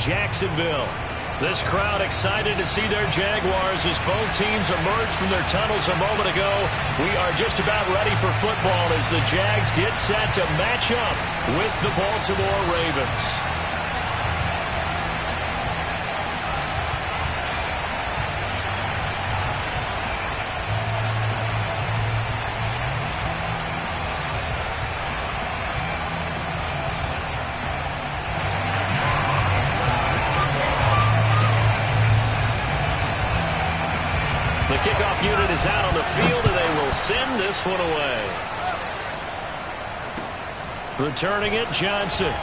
Jacksonville. This crowd excited to see their Jaguars as both teams emerged from their tunnels a moment ago. We are just about ready for football as the Jags get set to match up with the Baltimore Ravens. The kickoff unit is out on the field, and they will send this one away. Returning it, Johnson.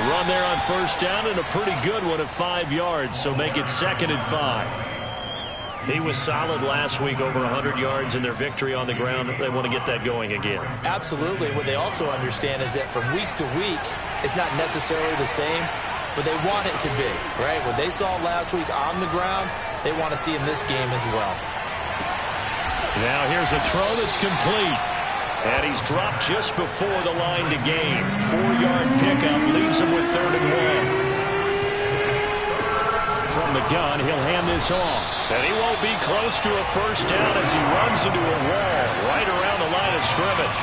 Run there on first down, and a pretty good one at 5 yards, so make it 2nd and 5. He was solid last week, over 100 yards in their victory on the ground. They want to get that going again. Absolutely. What they also understand is that from week to week, it's not necessarily the same, but they want it to be, right? What they saw last week on the ground, they want to see in this game as well. Now here's a throw that's complete. And he's dropped just before the line to gain. 4-yard pickup leaves him with 3rd and 1. From the gun, he'll hand this off. And he won't be close to a first down as he runs into a wall right around the line of scrimmage.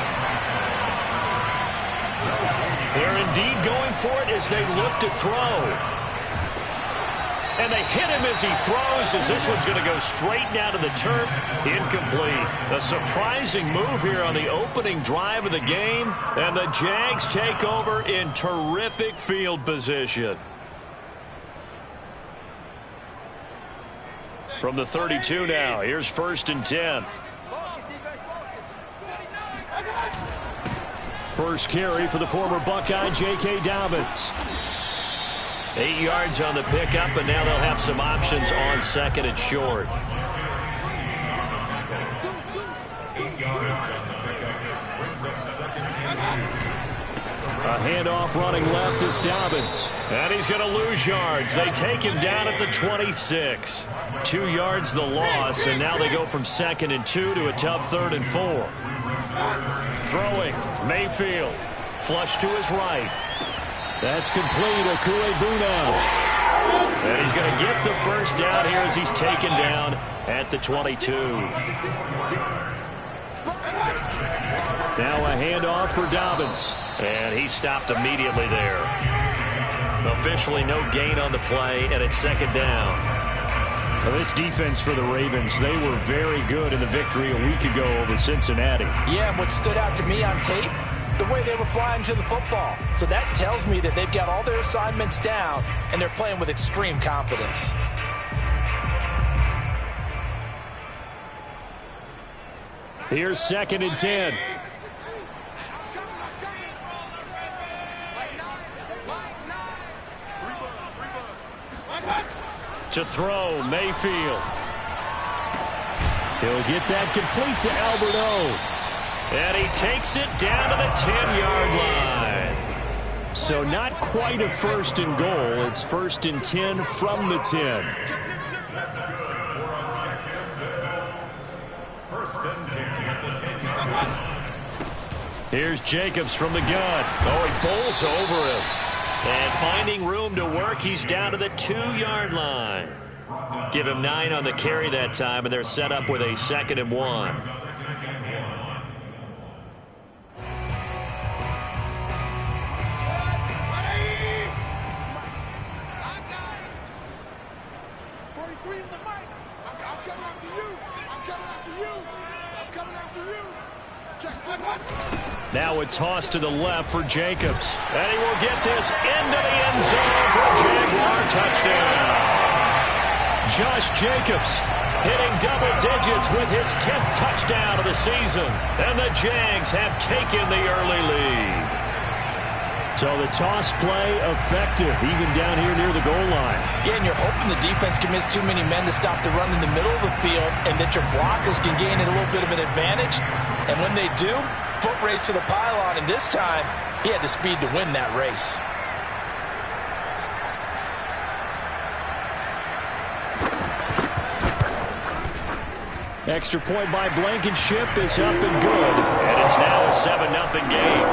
They're indeed going for it as they look to throw. And they hit him as he throws, as this one's going to go straight down to the turf. Incomplete. A surprising move here on the opening drive of the game. And the Jags take over in terrific field position. From the 32 now, here's 1st and 10. First carry for the former Buckeye, J.K. Dobbins. 8 yards on the pickup, and now they'll have some options on 2nd and short. A handoff running left is Dobbins. And he's going to lose yards. They take him down at the 26. 2 yards the loss, and now they go from 2nd and 2 to a tough 3rd and 4. Throwing, Mayfield. Flush to his right. That's complete, Okuegbuna. And he's going to get the first down here as he's taken down at the 22. Now a handoff for Dobbins. And he stopped immediately there. Officially no gain on the play, and it's 2nd down. Well, this defense for the Ravens, they were very good in the victory a week ago over Cincinnati. Yeah, and what stood out to me on tape, the way they were flying to the football. So that tells me that they've got all their assignments down, and they're playing with extreme confidence. Here's 2nd and 10. To throw, Mayfield. He'll get that complete to Albert O. And he takes it down to the 10-yard line. So not quite a 1st and goal. It's 1st and 10 from the 10. Here's Jacobs from the gun. Oh, he bowls over him. And finding room to work, he's down to the 2-yard line. Give him 9 on the carry that time, and they're set up with a 2nd and 1. Now a toss to the left for Jacobs. And he will get this into the end zone for a Jaguar touchdown. Josh Jacobs hitting double digits with his 10th touchdown of the season. And the Jags have taken the early lead. So the toss play effective, even down here near the goal line. Yeah, and you're hoping the defense can miss too many men to stop the run in the middle of the field and that your blockers can gain a little bit of an advantage. And when they do, foot race to the pylon, and this time he had the speed to win that race. Extra point by Blankenship is up and good. And it's now a 7-0 game.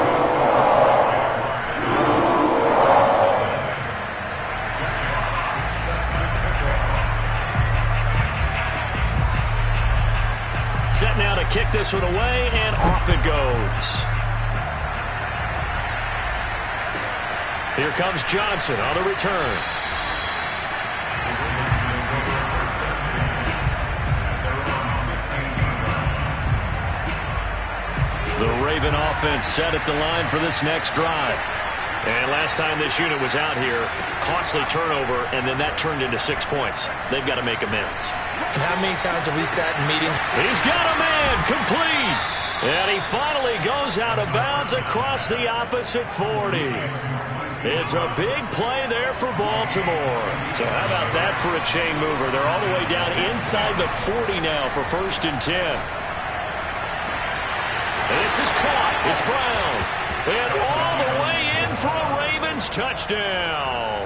Set now to kick this one away, and off it goes. Here comes Johnson on the return. The Raven offense set at the line for this next drive. And last time this unit was out here, costly turnover, and then that turned into 6 points. They've got to make amends. And how many times have we sat in meetings? He's got a man, complete. And he finally goes out of bounds across the opposite 40. It's a big play there for Baltimore. So how about that for a chain mover? They're all the way down inside the 40 now for 1st and 10. And this is caught. It's Brown. And all the way in for a Ravens touchdown.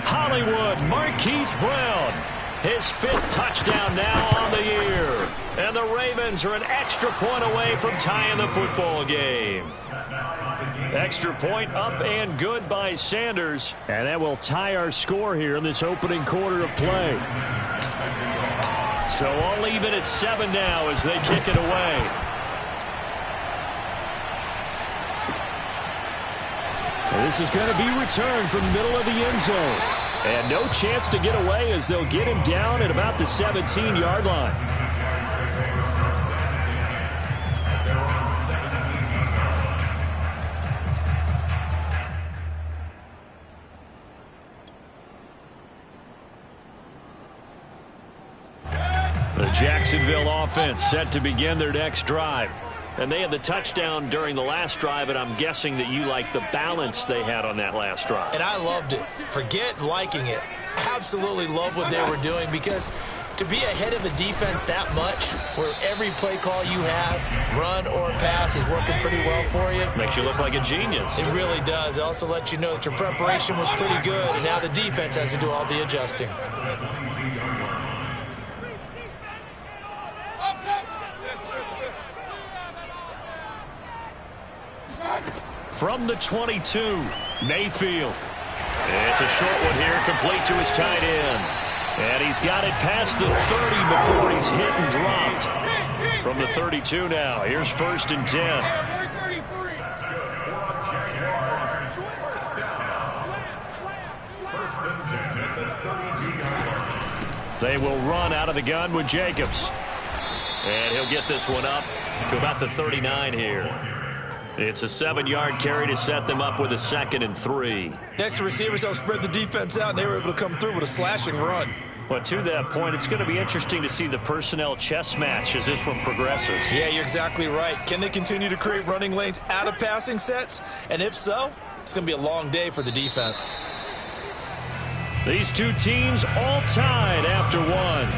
Hollywood Marquise Brown. His 5th touchdown now on the year. And the Ravens are an extra point away from tying the football game. Extra point up and good by Sanders. And that will tie our score here in this opening quarter of play. So all even at 7 now as they kick it away. This is going to be returned from the middle of the end zone. And no chance to get away as they'll get him down at about the 17-yard line. The Jacksonville offense set to begin their next drive. And they had the touchdown during the last drive, and I'm guessing that you like the balance they had on that last drive. And I loved it. Forget liking it. Absolutely love what they were doing, because to be ahead of a defense that much, where every play call you have, run or pass, is working pretty well for you. Makes you look like a genius. It really does. It also lets you know that your preparation was pretty good, and now the defense has to do all the adjusting. From the 22, Mayfield. It's a short one here, complete to his tight end. And he's got it past the 30 before he's hit and dropped. From the 32 now, here's 1st and 10. They will run out of the gun with Jacobs. And he'll get this one up to about the 39 here. It's a 7-yard carry to set them up with a 2nd and 3. Next, the receivers helped spread the defense out, and they were able to come through with a slashing run. Well, to that point, it's going to be interesting to see the personnel chess match as this one progresses. Yeah, you're exactly right. Can they continue to create running lanes out of passing sets? And if so, it's going to be a long day for the defense. These two teams all tied after one.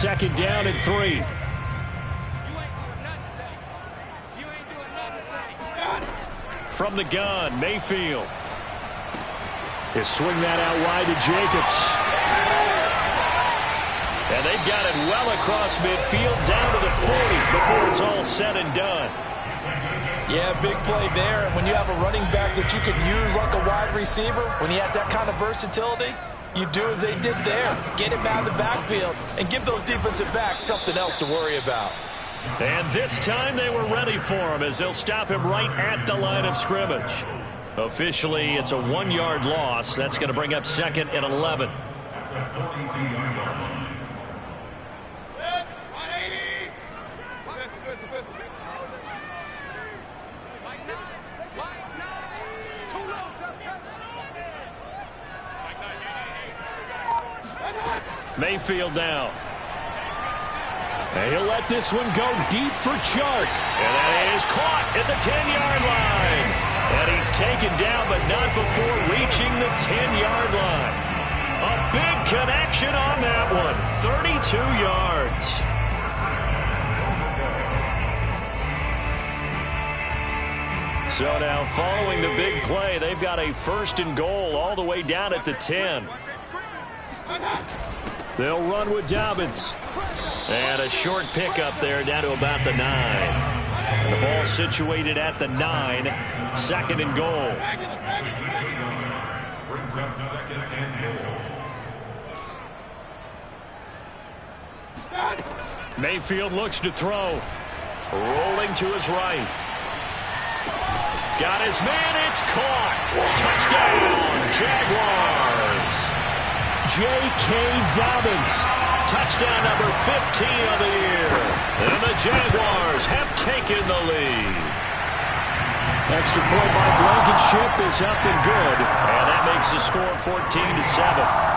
Second down and 3. From the gun, Mayfield. He'll swing that out wide to Jacobs. And they've got it well across midfield down to the 40 before it's all said and done. Yeah, big play there. And when you have a running back that you can use like a wide receiver, when he has that kind of versatility, you do as they did there. Get him out of the backfield and give those defensive backs something else to worry about. And this time they were ready for him as they'll stop him right at the line of scrimmage. Officially, it's a 1-yard loss. That's going to bring up 2nd and 11. Mayfield now. And he'll let this one go deep for Chark. And that is caught at the 10-yard line. And he's taken down, but not before reaching the 10-yard line. A big connection on that one. 32 yards. So now following the big play, they've got a 1st and goal all the way down at the 10. They'll run with Dobbins. And a short pickup there down to about the 9. And the ball situated at the 9. 2nd and goal. Brings up 2nd and goal. Mayfield looks to throw. Rolling to his right. Got his man. It's caught. Touchdown, Jaguars. J.K. Dobbins. Touchdown number 15 of the year. And the Jaguars have taken the lead. Extra point by Blankenship is up and good. And that makes the score 14-7.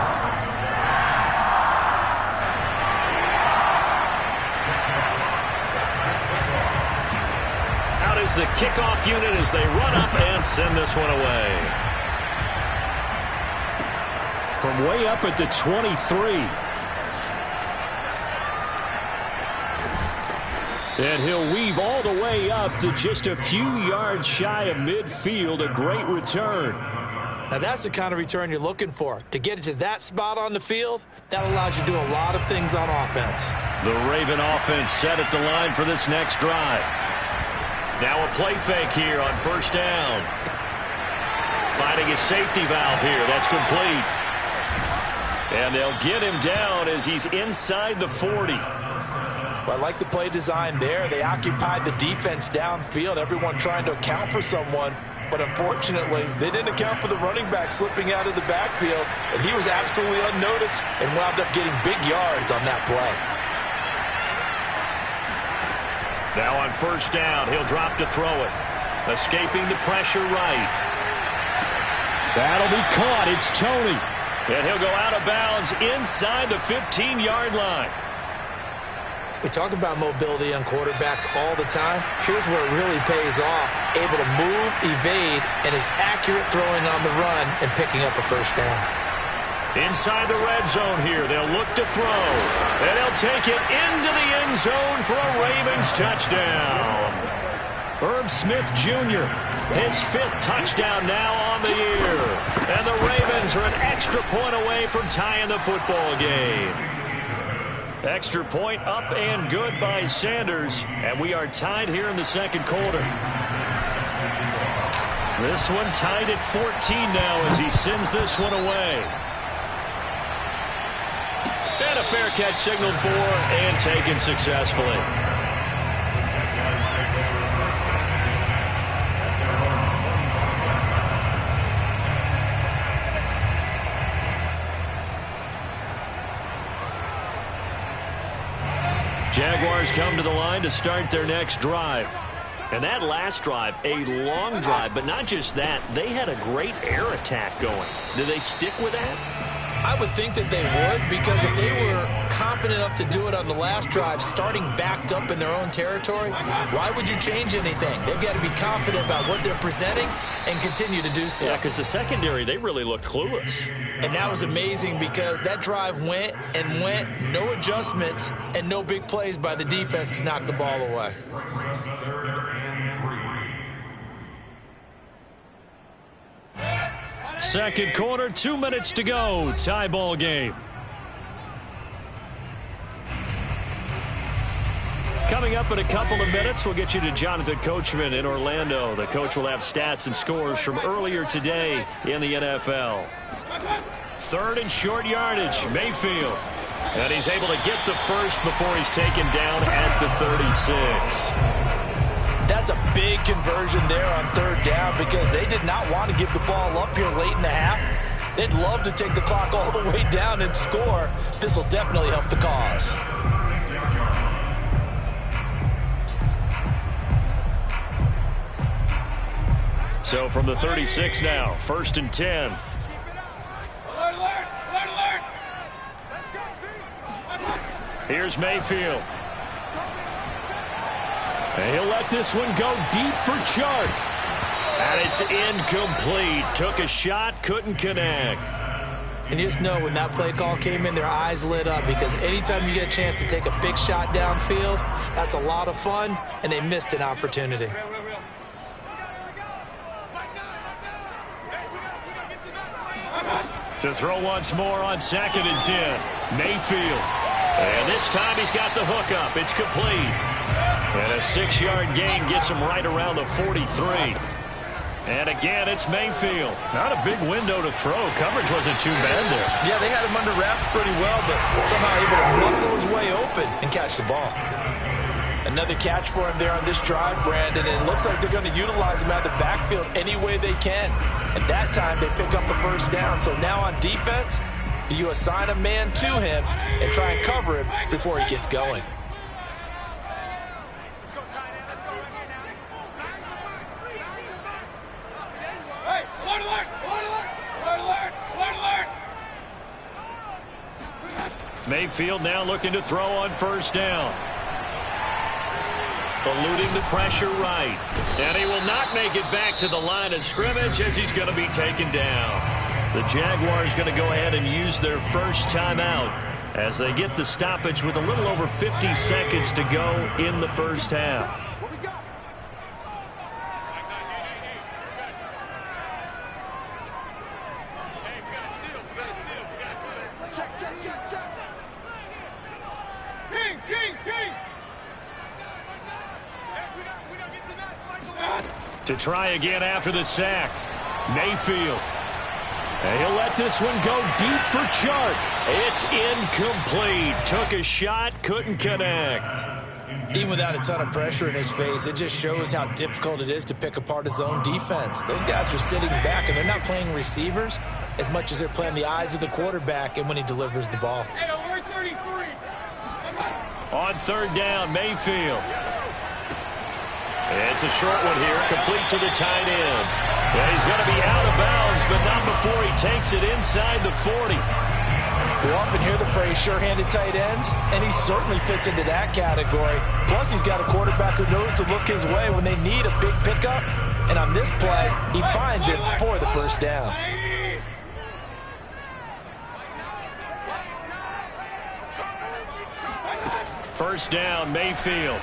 Out is the kickoff unit as they run up and send this one away. From way up at the 23. And he'll weave all the way up to just a few yards shy of midfield. A great return. Now that's the kind of return you're looking for. To get it to that spot on the field, that allows you to do a lot of things on offense. The Raven offense set at the line for this next drive. Now a play fake here on 1st down. Finding a safety valve here. That's complete. And they'll get him down as he's inside the 40. Well, I like the play design there. They occupied the defense downfield, everyone trying to account for someone. But unfortunately, they didn't account for the running back slipping out of the backfield. And he was absolutely unnoticed and wound up getting big yards on that play. Now on 1st down, he'll drop to throw it. Escaping the pressure right. That'll be caught. It's Toney. And he'll go out of bounds inside the 15-yard line. We talk about mobility on quarterbacks all the time. Here's where it really pays off. Able to move, evade, and is accurate throwing on the run and picking up a 1st down. Inside the red zone here, they'll look to throw. And they'll take it into the end zone for a Ravens touchdown. Irv Smith Jr., his 5th touchdown now on the year. And the Ravens are an extra point away from tying the football game. Extra point up and good by Sanders. And we are tied here in the 2nd quarter. This one tied at 14 now as he sends this one away. And a fair catch signaled for and taken successfully. Jaguars come to the line to start their next drive. And that last drive, a long drive, but not just that, they had a great air attack going. Do they stick with that? I would think that they would, because if they were confident enough to do it on the last drive, starting backed up in their own territory, why would you change anything? They've got to be confident about what they're presenting and continue to do so. Yeah, because the secondary, they really looked clueless. And that was amazing because that drive went and went, no adjustments, and no big plays by the defense to knock the ball away. Second quarter, 2 minutes to go. Tie ball game. Coming up in a couple of minutes, we'll get you to Jonathan Coachman in Orlando. The coach will have stats and scores from earlier today in the NFL. 3rd and short yardage, Mayfield. And he's able to get the first before he's taken down at the 36. That's a big conversion there on 3rd down because they did not want to give the ball up here late in the half. They'd love to take the clock all the way down and score. This will definitely help the cause. So from the 36 now, 1st and 10. Here's Mayfield. And he'll let this one go deep for Chark. And it's incomplete. Took a shot, couldn't connect. And you just know when that play call came in, their eyes lit up, because anytime you get a chance to take a big shot downfield, that's a lot of fun, and they missed an opportunity. To throw once more on 2nd and 10. Mayfield. And this time he's got the hook up. It's complete. And a 6-yard gain gets him right around the 43. And again, it's Mayfield. Not a big window to throw. Coverage wasn't too bad there. Yeah, they had him under wraps pretty well, but somehow able to muscle his way open and catch the ball. Another catch for him there on this drive, Brandon, and it looks like they're going to utilize him out of the backfield any way they can. And that time, they pick up a first down. So now on defense, do you assign a man to him and try and cover him before he gets going? Mayfield now looking to throw on first down. Eluding the pressure right. And he will not make it back to the line of scrimmage as he's going to be taken down. The Jaguars going to go ahead and use their first timeout as they get the stoppage with a little over 50 seconds to go in the first half. To try again after the sack. Mayfield. And he'll let this one go deep for Chark. It's incomplete. Took a shot, couldn't connect. Even without a ton of pressure in his face, it just shows how difficult it is to pick apart his own defense. Those guys are sitting back, and they're not playing receivers as much as they're playing the eyes of the quarterback and when he delivers the ball. On 3rd down, Mayfield. It's a short one here, complete to the tight end. And he's going to be out of bounds, but not before he takes it inside the 40. We often hear the phrase sure-handed tight ends, and he certainly fits into that category. Plus, he's got a quarterback who knows to look his way when they need a big pickup. And on this play, he finds it for the first down. First down, Mayfield.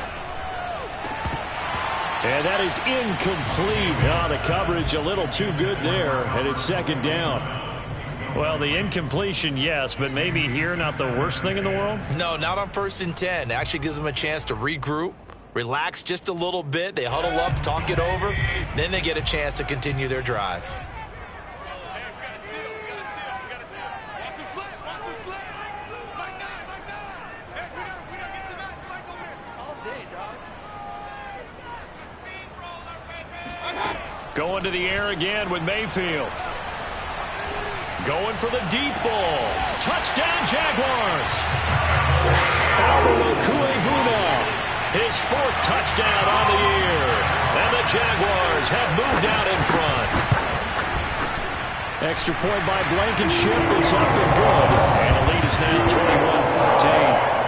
And that is incomplete. Oh, the coverage a little too good there, and it's 2nd down. Well, the incompletion, yes, but maybe here not the worst thing in the world? No, not on 1st and 10. It actually gives them a chance to regroup, relax just a little bit. They huddle up, talk it over, then they get a chance to continue their drive. Going to the air again with Mayfield. Going for the deep ball. Touchdown, Jaguars. Okuegbuna, his 4th touchdown on the year. And the Jaguars have moved out in front. Extra point by Blankenship is up and good. And the lead is now 21-14.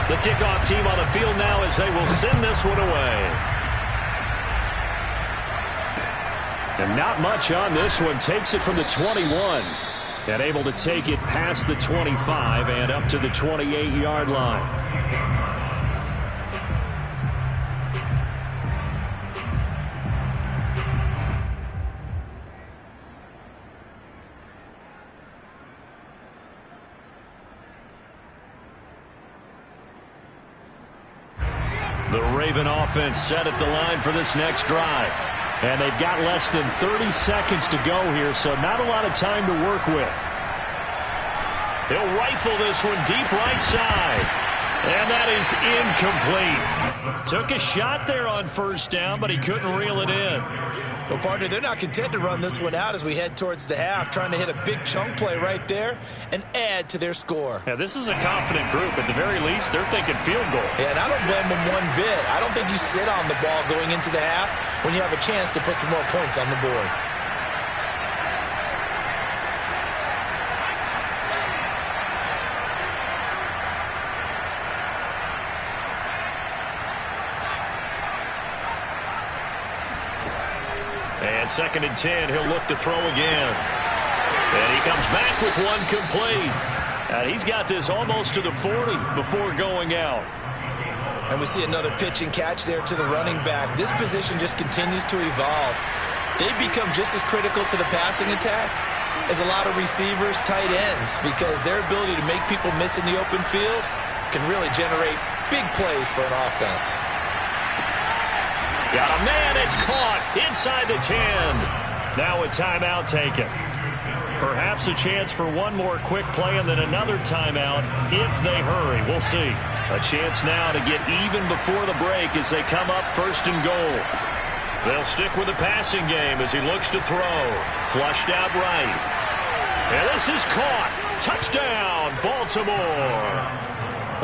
The kickoff team on the field now as they will send this one away. And not much on this one. Takes it from the 21. And able to take it past the 25 and up to the 28-yard line. The Raven offense set at the line for this next drive. And they've got less than 30 seconds to go here, so not a lot of time to work with. He'll rifle this one deep right side. And that is incomplete. Took a shot there on first down, but he couldn't reel it in. Well, partner, they're not content to run this one out as we head towards the half, trying to hit a big chunk play right there and add to their score. Yeah, this is a confident group. At the very least, they're thinking field goal. Yeah, and I don't blame them one bit. I don't think you sit on the ball going into the half when you have a chance to put some more points on the board. 2nd and 10. He'll look to throw again. And he comes back with one complete. And he's got this almost to the 40 before going out. And we see another pitch and catch there to the running back. This position just continues to evolve. They become just as critical to the passing attack as a lot of receivers, tight ends, because their ability to make people miss in the open field can really generate big plays for an offense. Got a man, it's caught inside the 10. Now a timeout taken. Perhaps a chance for one more quick play and then another timeout if they hurry. We'll see. A chance now to get even before the break as they come up 1st and goal. They'll stick with the passing game as he looks to throw. Flushed out right. And this is caught. Touchdown, Baltimore.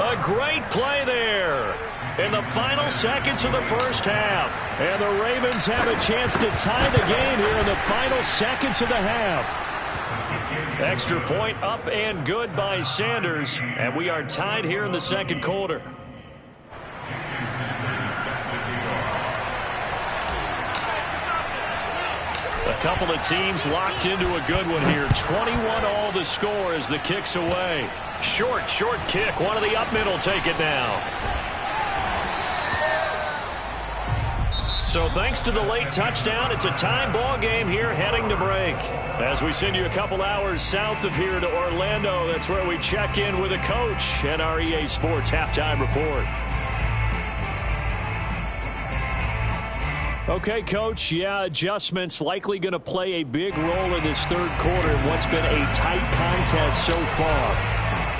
A great play there in the final seconds of the first half. And the Ravens have a chance to tie the game here in the final seconds of the half. Extra point up and good by Sanders. And we are tied here in the second quarter. A couple of teams locked into a good one here. 21 all the score as the kick's away. Short kick. One of the up middle take it now. So thanks to the late touchdown, it's a time ball game here heading to break. As we send you a couple hours south of here to Orlando, that's where we check in with a coach at our EA Sports Halftime Report. Okay, Coach, adjustments likely going to play a big role in this third quarter in what's been a tight contest so far.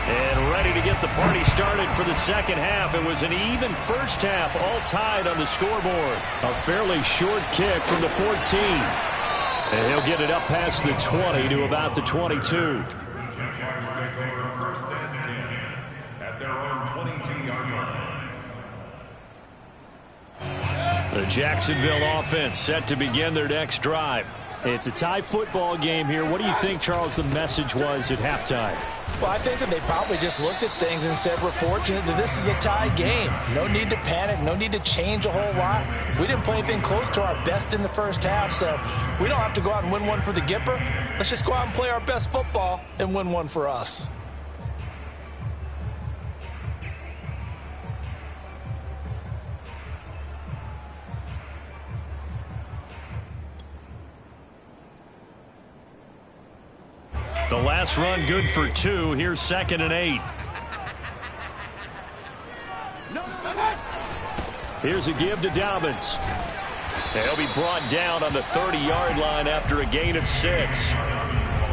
And ready to get the party started for the second half. It was an even first half, all tied on the scoreboard. A fairly short kick from the 14. And he'll get it up past the 20 to about the 22. At their own 22-yard line. The Jacksonville offense set to begin their next drive. It's a tie football game here. What do you think, Charles, the message was at halftime? Well, I think that they probably just looked at things and said, we're fortunate that this is a tie game. No need to panic. No need to change a whole lot. We didn't play anything close to our best in the first half, so we don't have to go out and win one for the Gipper. Let's just go out and play our best football and win one for us. The last run good for 2. Here's 2nd and 8. Here's a give to Dobbins. He'll be brought down on the 30-yard line after a gain of 6.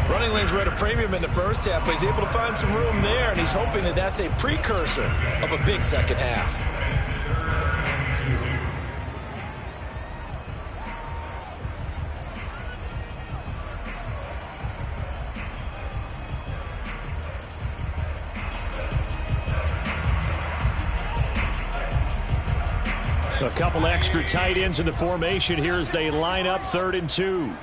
Running lanes were at a premium in the first half, but he's able to find some room there, and he's hoping that that's a precursor of a big second half. A couple extra tight ends in the formation here as they line up 3rd and 2.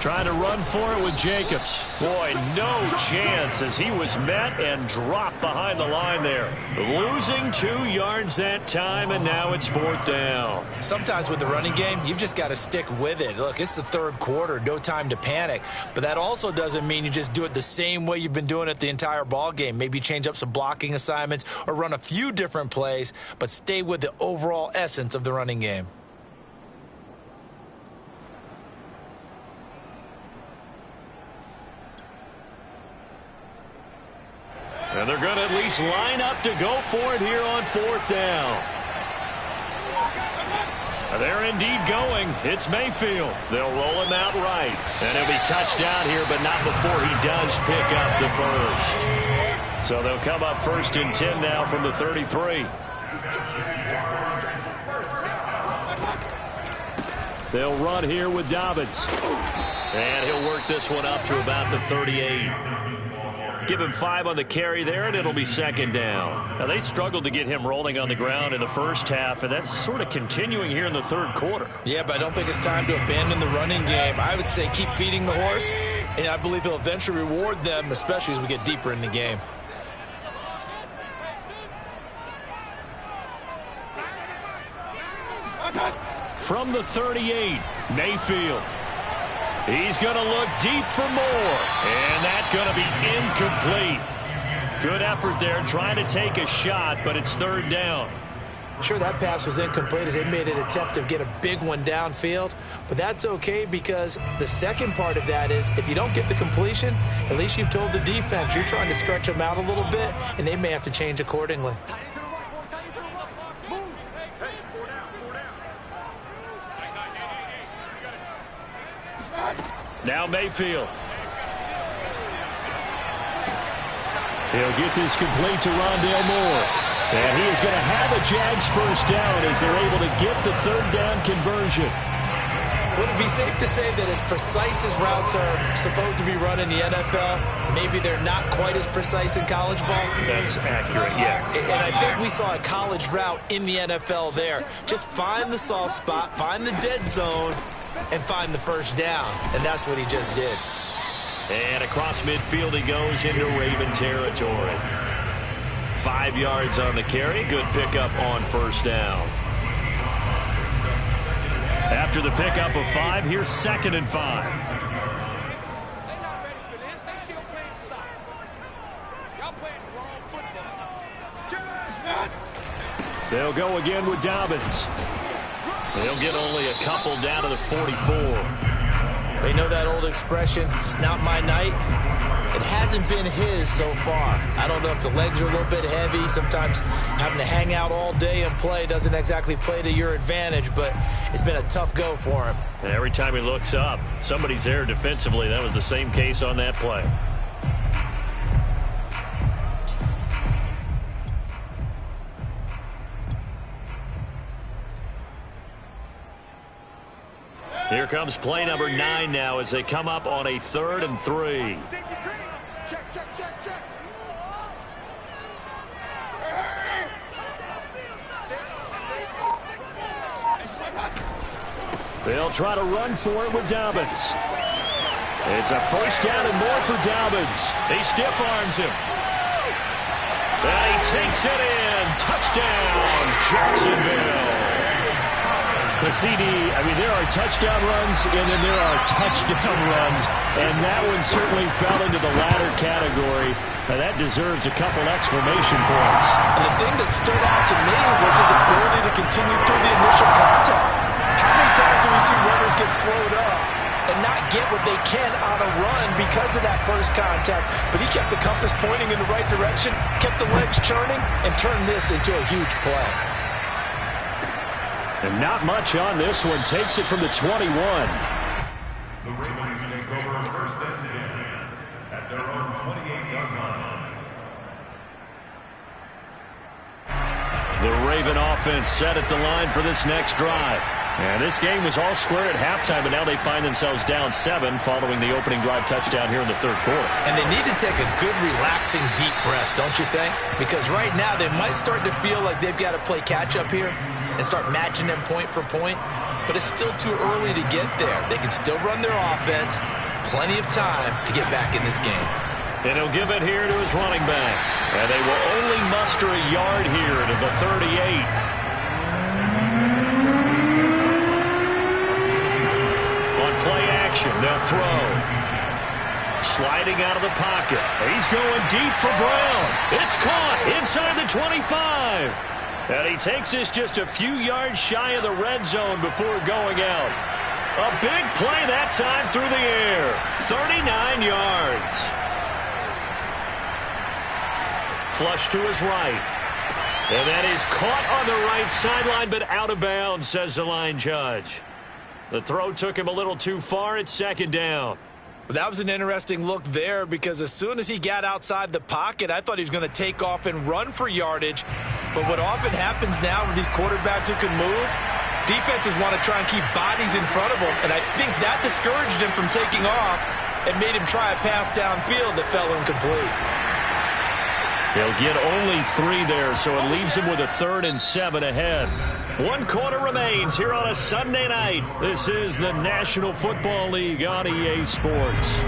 Trying to run for it with Jacobs. Boy, no chance as he was met and dropped behind the line there. Losing 2 yards that time, and now it's 4th down. Sometimes with the running game, you've just got to stick with it. Look, it's the third quarter, no time to panic. But that also doesn't mean you just do it the same way you've been doing it the entire ball game. Maybe change up some blocking assignments or run a few different plays, but stay with the overall essence of the running game. And they're going to at least line up to go for it here on 4th down. They're indeed going. It's Mayfield. They'll roll him out right. And he'll be touchdown here, but not before he does pick up the first. So they'll come up 1st and 10 now from the 33. They'll run here with Dobbins. And he'll work this one up to about the 38. Give him 5 on the carry there, and it'll be 2nd down. Now, they struggled to get him rolling on the ground in the first half, and that's sort of continuing here in the third quarter. Yeah, but I don't think it's time to abandon the running game. I would say keep feeding the horse, and I believe he'll eventually reward them, especially as we get deeper in the game. from the 38. Mayfield. He's going to look deep for more. And that's going to be incomplete. Good effort there trying to take a shot, but it's third down. Sure, that pass was incomplete as they made an attempt to get a big one downfield, but that's okay because the second part of that is if you don't get the completion, at least you've told the defense you're trying to stretch them out a little bit, and they may have to change accordingly. Now Mayfield. He'll get this complete to Rondale Moore. And he is going to have a Jags first down as they're able to get the third down conversion. Would it be safe to say that as precise as routes are supposed to be run in the NFL, maybe they're not quite as precise in college ball? That's accurate, yeah. And I think we saw a college route in the NFL there. Just find the soft spot, find the dead zone, and find the first down. And that's what he just did. And across midfield he goes into Raven territory. 5 yards on the carry. Good pickup on first down. After the pickup of 5, here's 2nd and 5. They're not ready for this. They still playing soccer. Y'all playing the wrong football. They'll go again with Dobbins. They'll get only a couple down to the 44. They know that old expression, it's not my night. It hasn't been his so far. I don't know if the legs are a little bit heavy. Sometimes having to hang out all day and play doesn't exactly play to your advantage, but it's been a tough go for him. Every time he looks up, somebody's there defensively. That was the same case on that play. Here comes play number 9 now as they come up on a 3rd and 3. Check, check, check, check. They'll try to run for it with Dobbins. It's a first down and more for Dobbins. He stiff arms him. And he takes it in. Touchdown, Jacksonville. The CD, I mean, there are touchdown runs, and then there are touchdown runs, and that one certainly fell into the latter category. Now, that deserves a couple exclamation points. And the thing that stood out to me was his ability to continue through the initial contact. How many times do we see runners get slowed up and not get what they can on a run because of that first contact? But he kept the compass pointing in the right direction, kept the legs churning, and turned this into a huge play. And not much on this one. Takes it from the 21. The Ravens take over 1st and 10 at their own 28-yard line. The Raven offense set at the line for this next drive. And this game was all square at halftime, but now they find themselves down 7 following the opening drive touchdown here in the 3rd quarter. And they need to take a good, relaxing, deep breath, don't you think? Because right now they might start to feel like they've got to play catch-up here and start matching them point for point. But it's still too early to get there. They can still run their offense. Plenty of time to get back in this game. And he'll give it here to his running back. And they will only muster a yard here to the 38. On play action, they'll throw. Sliding out of the pocket. He's going deep for Brown. It's caught inside the 25. And he takes this just a few yards shy of the red zone before going out. A big play that time through the air. 39 yards. Flush to his right. And that is caught on the right sideline, but out of bounds, says the line judge. The throw took him a little too far. It's 2nd down. That was an interesting look there because as soon as he got outside the pocket, I thought he was going to take off and run for yardage. But what often happens now with these quarterbacks who can move, defenses want to try and keep bodies in front of them. And I think that discouraged him from taking off and made him try a pass downfield that fell incomplete. He'll get only 3 there, so it leaves him with a 3rd and 7 ahead. 1 quarter remains here on a Sunday night. This is the National Football League on EA Sports.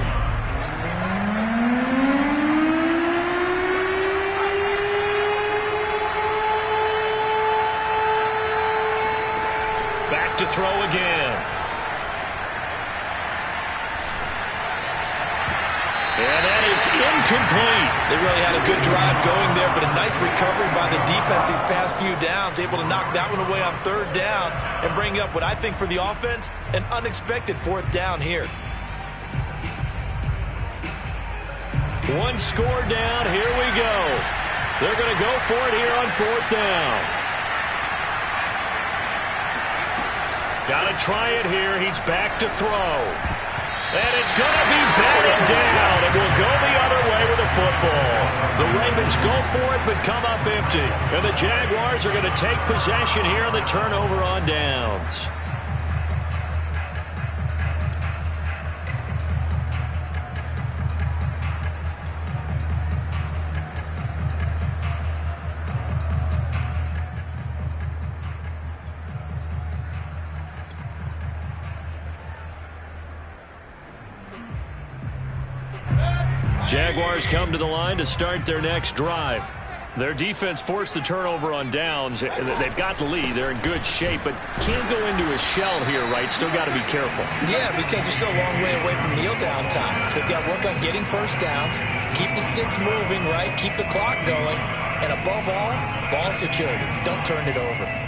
Back to throw again. And that is incomplete. They really had a good drive going there, but a nice recovery by the defense these past few downs, able to knock that one away on third down and bring up what I think for the offense, an unexpected fourth down here. One score down. Here we go. They're going to go for it here on fourth down. Got to try it here. He's back to throw. And it's going to be batted down. It will go the other way with the football. The Ravens go for it but come up empty. And the Jaguars are going to take possession here on the turnover on downs. Jaguars come to the line to start their next drive. Their defense forced the turnover on downs. They've got the lead. They're in good shape, but can't go into a shell here, right? Still got to be careful. Yeah, because they're still a long way away from kneel down time. So they've got to work on getting first downs, keep the sticks moving, right? Keep the clock going. And above all, ball security. Don't turn it over.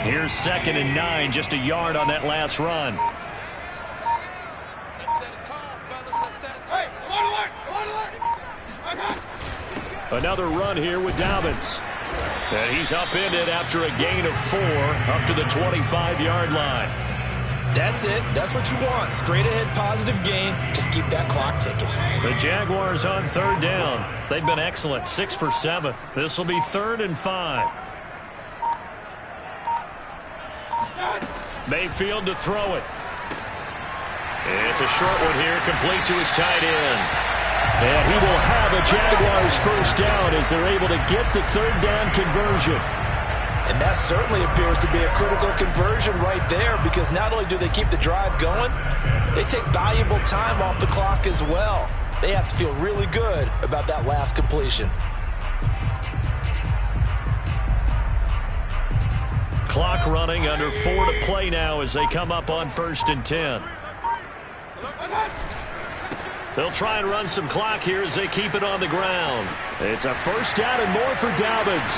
Here's 2nd and 9, just a yard on that last run. Let's set a tone, fellas. Let's set a tone. Hey, alert! Another run here with Dobbins. And he's upended after a gain of 4 up to the 25-yard line. That's it. That's what you want. Straight ahead positive gain. Just keep that clock ticking. The Jaguars on third down. They've been excellent, 6 for 7. This will be 3rd and 5. Mayfield to throw it. It's a short one here, complete to his tight end. And he will have a Jaguars first down as they're able to get the third down conversion. And that certainly appears to be a critical conversion right there, because not only do they keep the drive going, they take valuable time off the clock as well. They have to feel really good about that last completion. Clock running, under 4 to play now as they come up on 1st and 10. They'll try and run some clock here as they keep it on the ground. It's a first down and more for Dobbins.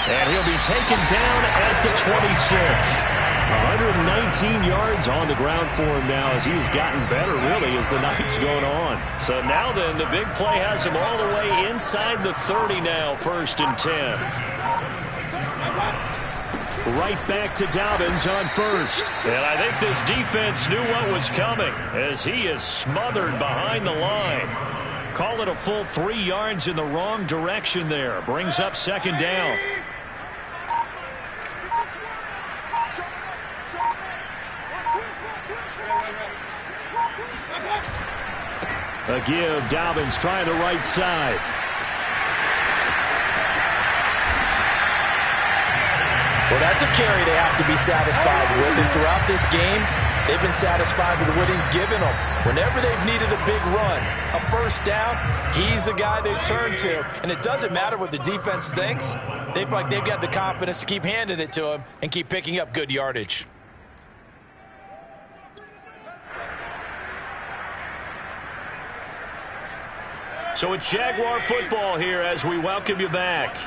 And he'll be taken down at the 26. 119 yards on the ground for him now as he has gotten better, really, as the night's going on. So now then, the big play has him all the way inside the 30 now, 1st and 10. Right back to Dobbins on 1st. And I think this defense knew what was coming as he is smothered behind the line. Call it a full 3 yards in the wrong direction there. Brings up 2nd down. A give, Dobbins trying the right side. Well, that's a carry they have to be satisfied with. And throughout this game, they've been satisfied with what he's given them. Whenever they've needed a big run, a first down, he's the guy they turn to. And it doesn't matter what the defense thinks. They feel like they've got the confidence to keep handing it to him and keep picking up good yardage. So it's Jaguar football here as we welcome you back.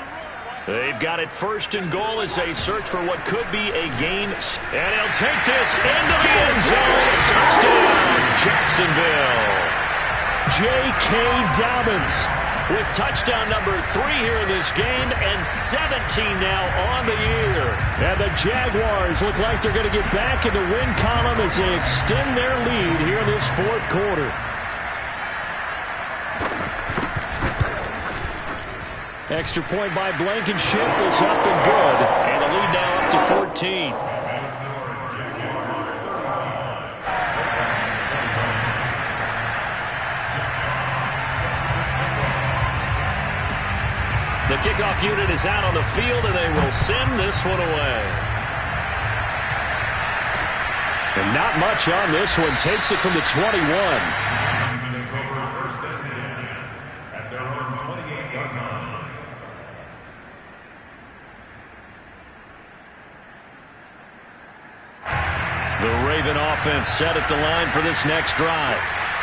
They've got it 1st and goal as they search for what could be a gain. And he'll take this into the end zone. Touchdown, Jacksonville. J.K. Dobbins with touchdown number 3 here in this game and 17 now on the year. And the Jaguars look like they're going to get back in the win column as they extend their lead here in this 4th quarter. Extra point by Blankenship is up and good. And the lead now up to 14. The kickoff unit is out on the field, and they will send this one away. And not much on this one. Takes it from the 21. Take over first and 10 at their own 28-yard line. The Raven offense set at the line for this next drive.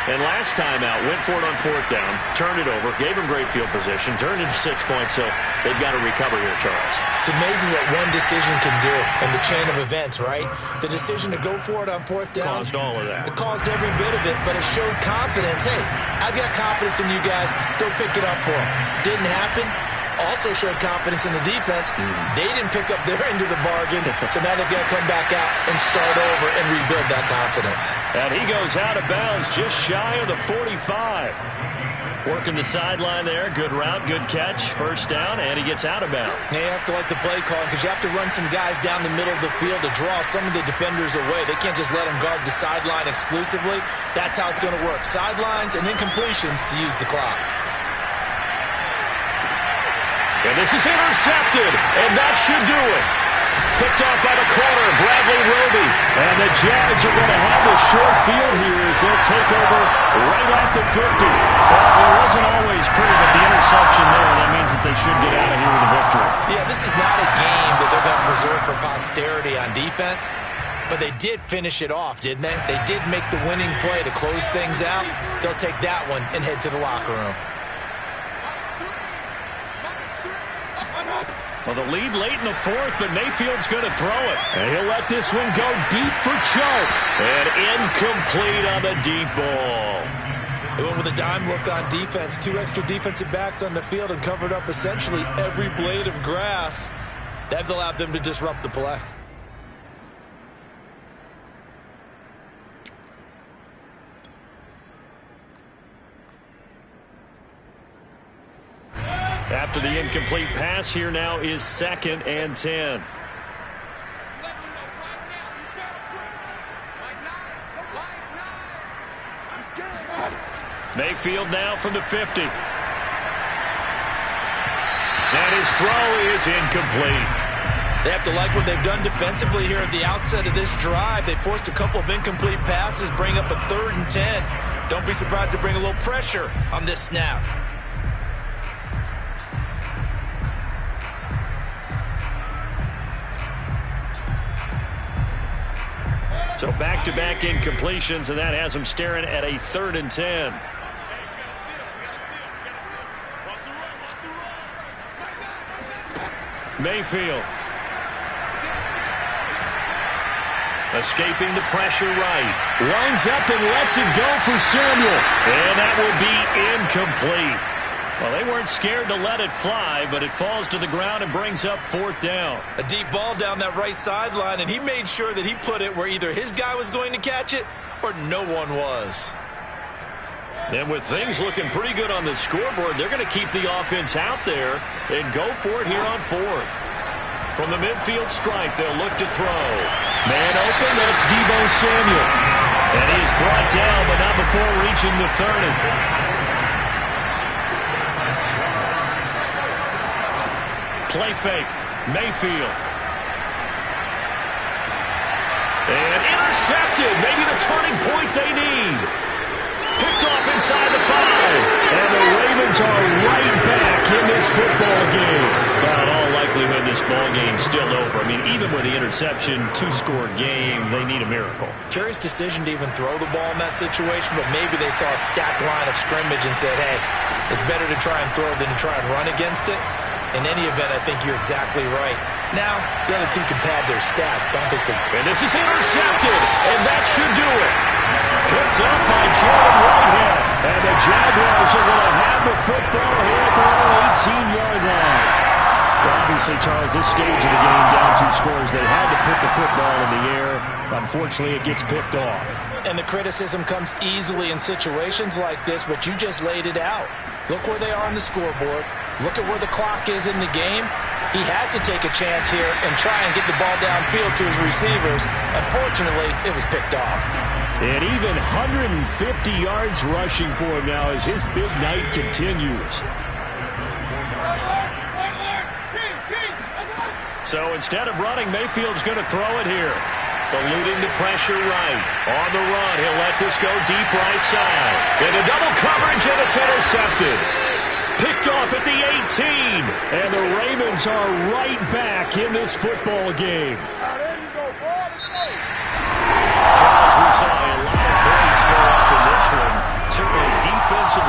And last time out, went for it on 4th down, turned it over, gave him great field position, turned into 6 points, so they've got to recover here, Charles. It's amazing what one decision can do in the chain of events, right? The decision to go for it on 4th down. Caused all of that. It caused every bit of it, but it showed confidence. Hey, I've got confidence in you guys. Go pick it up for them. Didn't happen. Also showed confidence in the defense. They didn't pick up their end of the bargain, so now they've got to come back out and start over and rebuild that confidence. And he goes out of bounds just shy of the 45. Working the sideline there. Good route, good catch. First down, and he gets out of bounds. Now you have to like the play call because you have to run some guys down the middle of the field to draw some of the defenders away. They can't just let them guard the sideline exclusively. That's how it's going to work. Sidelines and incompletions to use the clock. And this is intercepted, and that should do it. Picked off by the corner, Bradley Roby. And the Jags are going to have a short field here as they'll take over right at the 50. Well, it wasn't always pretty, but the interception there, that means that they should get out of here with a victory. Yeah, this is not a game that they're going to preserve for posterity on defense, but they did finish it off, didn't they? They did make the winning play to close things out. They'll take that one and head to the locker room. Well, the lead late in the 4th, but Mayfield's going to throw it. And he'll let this one go deep for Chark. And incomplete on the deep ball. They went with a dime look on defense. 2 extra defensive backs on the field and covered up essentially every blade of grass. That allowed them to disrupt the play. After the incomplete pass, here now is 2nd and 10. Mayfield now from the 50. And his throw is incomplete. They have to like what they've done defensively here at the outset of this drive. They forced a couple of incomplete passes, bring up a 3rd and 10. Don't be surprised to bring a little pressure on this snap. So back-to-back incompletions, and that has them staring at a 3rd and 10. Mayfield. Escaping the pressure right. Lines up and lets it go for Samuel. And that will be incomplete. Well, they weren't scared to let it fly, but it falls to the ground and brings up 4th down. A deep ball down that right sideline, and he made sure that he put it where either his guy was going to catch it or no one was. And with things looking pretty good on the scoreboard, they're going to keep the offense out there and go for it here on 4th. From the midfield stripe, they'll look to throw. Man open, that's Deebo Samuel. And he's brought down, but not before reaching the 30. Play fake, Mayfield. And intercepted, maybe the turning point they need. Picked off inside the 5. And the Ravens are right back in this football game. But in all likelihood, this ball game's still over. I mean, even with the interception, 2-score game, they need a miracle. Curious decision to even throw the ball in that situation, but maybe they saw a stacked line of scrimmage and said, hey, it's better to try and throw than to try and run against it. In any event, I think you're exactly right. Now, the other team can pad their stats, but I don't think and this is intercepted, and that should do it. Picked up by Jordan Whitehead. And the Jaguars are going to have the football here at their own 18-yard line. Well, obviously, Charles, this stage of the game, down 2 scores, they had to put the football in the air. Unfortunately, it gets picked off. And the criticism comes easily in situations like this, but you just laid it out. Look where they are on the scoreboard. Look at where the clock is in the game. He has to take a chance here and try and get the ball downfield to his receivers. Unfortunately, it was picked off. And even 150 yards rushing for him now as his big night continues. So instead of running, Mayfield's going to throw it here. Eluding the pressure right. On the run, he'll let this go deep right side. Into double coverage, and it's intercepted. Picked off at the 18. And the Ravens are right back in this football game. Charles, we saw a lot of points go up in this one. Certainly defensively.